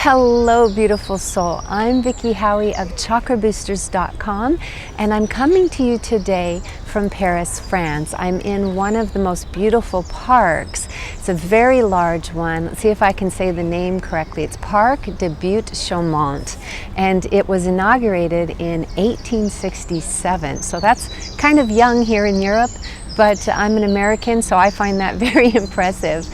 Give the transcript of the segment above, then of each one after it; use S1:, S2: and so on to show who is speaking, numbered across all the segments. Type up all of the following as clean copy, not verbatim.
S1: Hello, beautiful soul. I'm Vicki Howie of chakraboosters.com, and I'm coming to you today from Paris, France. I'm in one of the most beautiful parks. It's a very large one. Let's see if I can say the name correctly. It's Parc de Butte-Chaumont, and it was inaugurated in 1867. So that's kind of young here in Europe, but I'm an American, so I find that very impressive.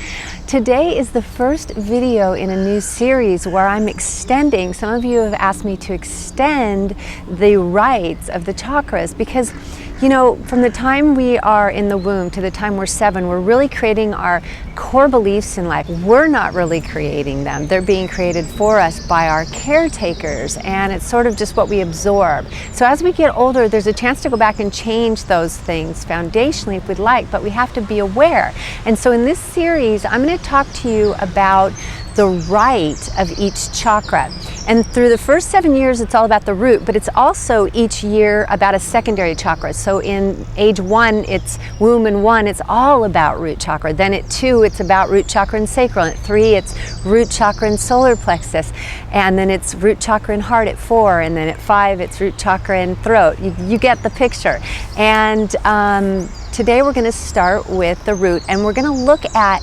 S1: Today is the first video in a new series where I'm extending. Some of you have asked me to extend the rites of the chakras because, you know, from the time we are in the womb to the time we're 7, we're really creating our core beliefs in life. We're not really creating them. They're being created for us by our caretakers, and it's sort of just what we absorb. So as we get older, there's a chance to go back and change those things foundationally if we'd like, but we have to be aware. And so in this series, I'm going to talk to you about the rite of each chakra. And through the first 7 years, it's all about the root, but it's also each year about a secondary chakra. So in age 1, it's womb and 1, it's all about root chakra. Then at 2, it's about root chakra and sacral. At 3, it's root chakra and solar plexus. And then it's root chakra and heart at 4. And then at 5, it's root chakra and throat. You get the picture. And today we're going to start with the root, and we're going to look at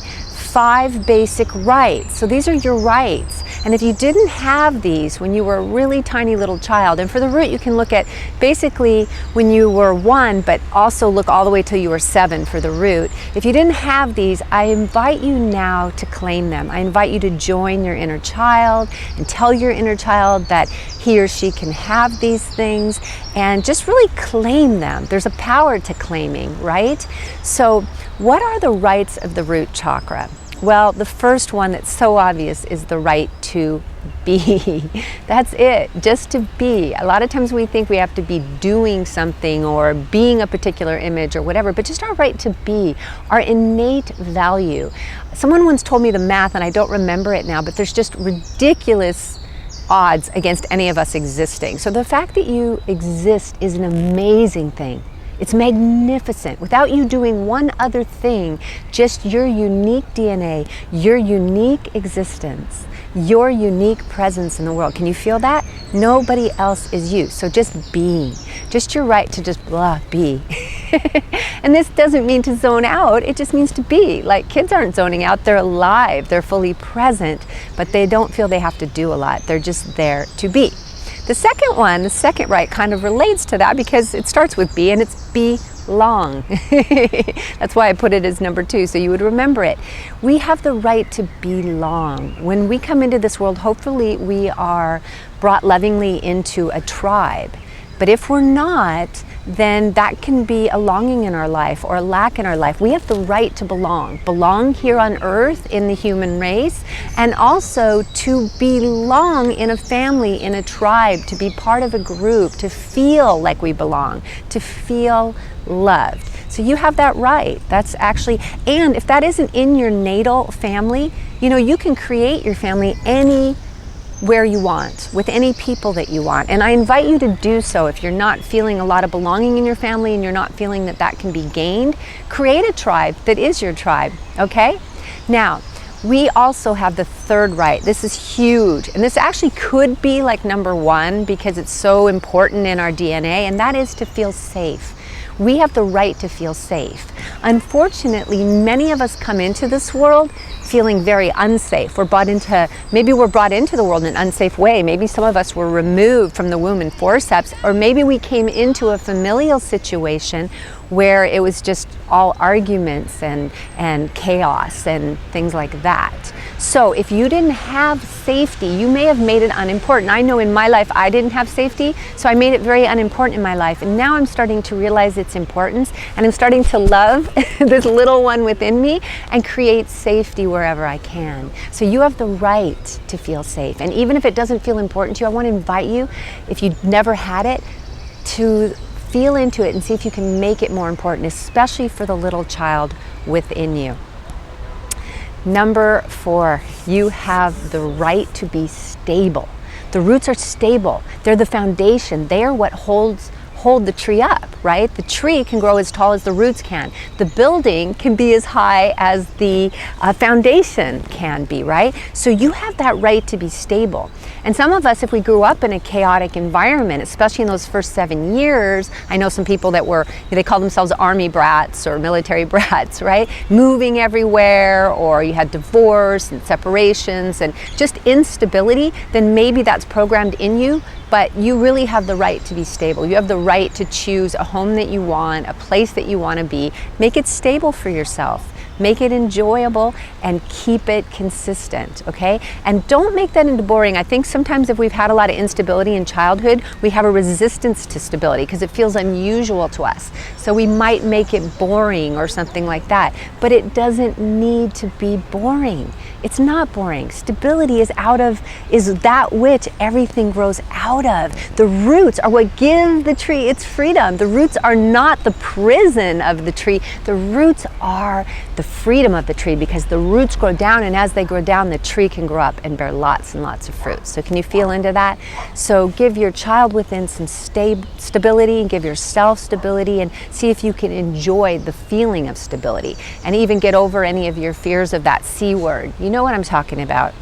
S1: 5 basic rites. So these are your rites. And if you didn't have these when you were a really tiny little child, and for the root you can look at basically when you were 1, but also look all the way till you were 7 for the root. If you didn't have these, I invite you now to claim them. I invite you to join your inner child and tell your inner child that he or she can have these things and just really claim them. There's a power to claiming, right? So what are the rites of the root chakra? Well, the first one that's so obvious is the right to be. That's it, just to be. A lot of times we think we have to be doing something or being a particular image or whatever, but just our right to be, our innate value. Someone once told me the math, and I don't remember it now, but there's just ridiculous odds against any of us existing. So the fact that you exist is an amazing thing. It's magnificent. Without you doing one other thing, just your unique DNA, your unique existence, your unique presence in the world. Can you feel that? Nobody else is you. So just being, just your right to just be. And this doesn't mean to zone out. It just means to be. Like, kids aren't zoning out. They're alive. They're fully present, but they don't feel they have to do a lot. They're just there to be. The second one, the second right, kind of relates to that because it starts with be, and it's belong. That's why I put it as number 2, so you would remember it. We have the right to belong. When we come into this world, hopefully we are brought lovingly into a tribe. But if we're not, then that can be a longing in our life or a lack in our life. We have the right to belong. Belong here on earth in the human race, and also to belong in a family, in a tribe, to be part of a group, to feel like we belong, to feel loved. So you have that right. That's actually, and if that isn't in your natal family, you know, you can create your family where you want, with any people that you want. And I invite you to do so. If you're not feeling a lot of belonging in your family and you're not feeling that that can be gained, create a tribe that is your tribe, okay? Now, we also have the third right. This is huge. And this actually could be like number 1 because it's so important in our DNA, and that is to feel safe. We have the right to feel safe. Unfortunately, many of us come into this world feeling very unsafe. Maybe we're brought into the world in an unsafe way. Maybe some of us were removed from the womb in forceps, or maybe we came into a familial situation where it was just all arguments and chaos and things like that. So if you didn't have safety, you may have made it unimportant. I know in my life I didn't have safety, so I made it very unimportant in my life. And now I'm starting to realize its importance, and I'm starting to love this little one within me and create safety wherever I can. So you have the right to feel safe. And even if it doesn't feel important to you, I want to invite you, if you've never had it, to feel into it and see if you can make it more important, especially for the little child within you. Number 4, you have the right to be stable. The roots are stable. They're the foundation. They are what holds hold the tree up, right? The tree can grow as tall as the roots can. The building can be as high as the foundation can be, right? So you have that right to be stable. And some of us, if we grew up in a chaotic environment, especially in those first 7 years, I know some people that were, they call themselves army brats or military brats, right? Moving everywhere, or you had divorce and separations and just instability, then maybe that's programmed in you, but you really have the right to be stable. You have the right to choose a home that you want, a place that you want to be. Make it stable for yourself. Make it enjoyable and keep it consistent, okay? And don't make that into boring. I think sometimes if we've had a lot of instability in childhood, we have a resistance to stability because it feels unusual to us. So we might make it boring or something like that, but it doesn't need to be boring. It's not boring. Stability is that which everything grows out of. The roots are what give the tree its freedom. The roots are not the prison of the tree. The roots are the freedom of the tree, because the roots grow down, and as they grow down, the tree can grow up and bear lots and lots of fruit. So can you feel into that? So give your child within some stability, and give yourself stability, and see if you can enjoy the feeling of stability, and even get over any of your fears of that C word. You know what I'm talking about.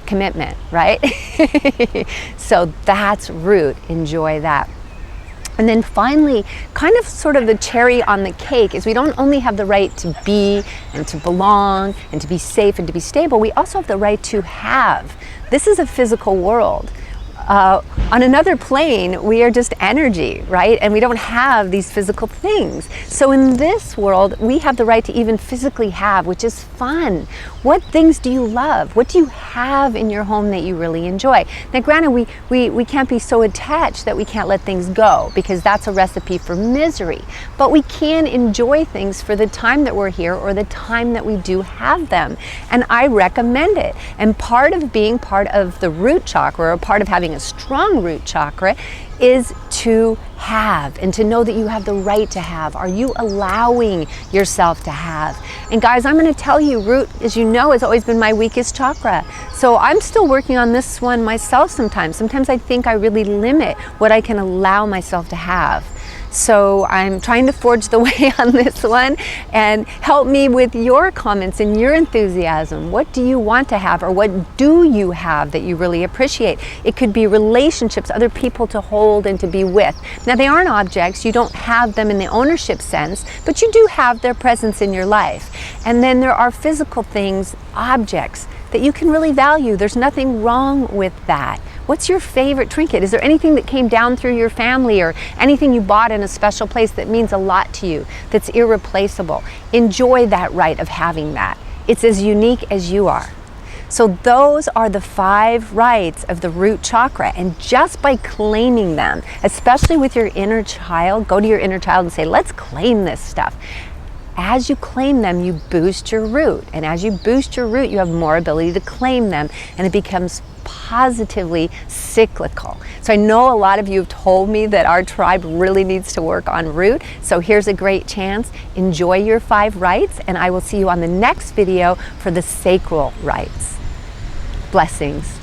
S1: Commitment, right? So that's root. Enjoy that. And then finally, kind of sort of the cherry on the cake is we don't only have the right to be and to belong and to be safe and to be stable, we also have the right to have. This is a physical world. On another plane, we are just energy, right? And we don't have these physical things. So in this world, we have the right to even physically have, which is fun. What things do you love? What do you have in your home that you really enjoy? Now, granted, we can't be so attached that we can't let things go, because that's a recipe for misery. But we can enjoy things for the time that we're here or the time that we do have them. And I recommend it. And part of being part of the root chakra, or part of having a strong root chakra, is to have, and to know that you have the right to have. Are you allowing yourself to have? And guys, I'm going to tell you, root, as you know, has always been my weakest chakra. So I'm still working on this one myself sometimes. Sometimes I think I really limit what I can allow myself to have. So I'm trying to forge the way on this one, and help me with your comments and your enthusiasm. What do you want to have, or what do you have that you really appreciate? It could be relationships, other people to hold and to be with. Now, they aren't objects. You don't have them in the ownership sense, but you do have their presence in your life. And then there are physical things, objects, that you can really value. There's nothing wrong with that. What's your favorite trinket? Is there anything that came down through your family, or anything you bought in a special place that means a lot to you, that's irreplaceable? Enjoy that right of having that. It's as unique as you are. So those are the 5 rights of the root chakra, and just by claiming them, especially with your inner child, go to your inner child and say, let's claim this stuff. As you claim them, you boost your root. And as you boost your root, you have more ability to claim them, and it becomes positively cyclical. So I know a lot of you have told me that our tribe really needs to work on root. So here's a great chance. Enjoy your 5 rights, and I will see you on the next video for the sacral rights. Blessings.